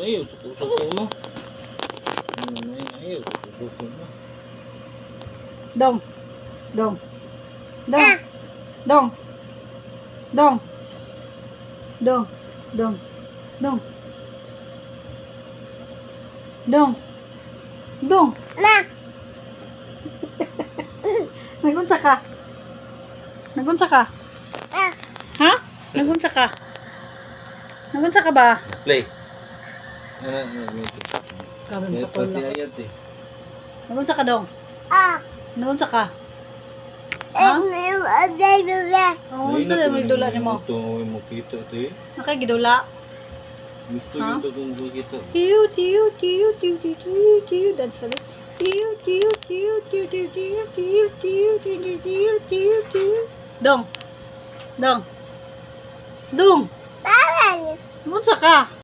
Ayaw, suko-suko mo. Ayaw, suko-suko mo. Dong. Dong. Dong. Dong. Dong. Dong. Dong. Dong. Dong. Dong. Ma. Nagunsa ka? Nagunsa ka? Ah. Ha? Nagunsa ka? Nagunsa ka ba? Play. Ano, Gawin may pa to pati lang. ayat eh. Nagunsa ka dong? Ah. Nagunsa ka? Ha? Oo, unsa na may dula nimo? Ito, may makita ito eh. Nakay gidula. Gusto Ha? yun itong makita. Tiyo, tiyo, tiyo, tiyo, tiyo, tiyo, tiyo, dance sabi. Tiyo, tiyo, tiyo, tiyo, tiyo, tiyo, tiyo, tiyo, tiyo, tiyo, tiyo, tiyo. Dong. Dong. Dong. Nagunsa ka?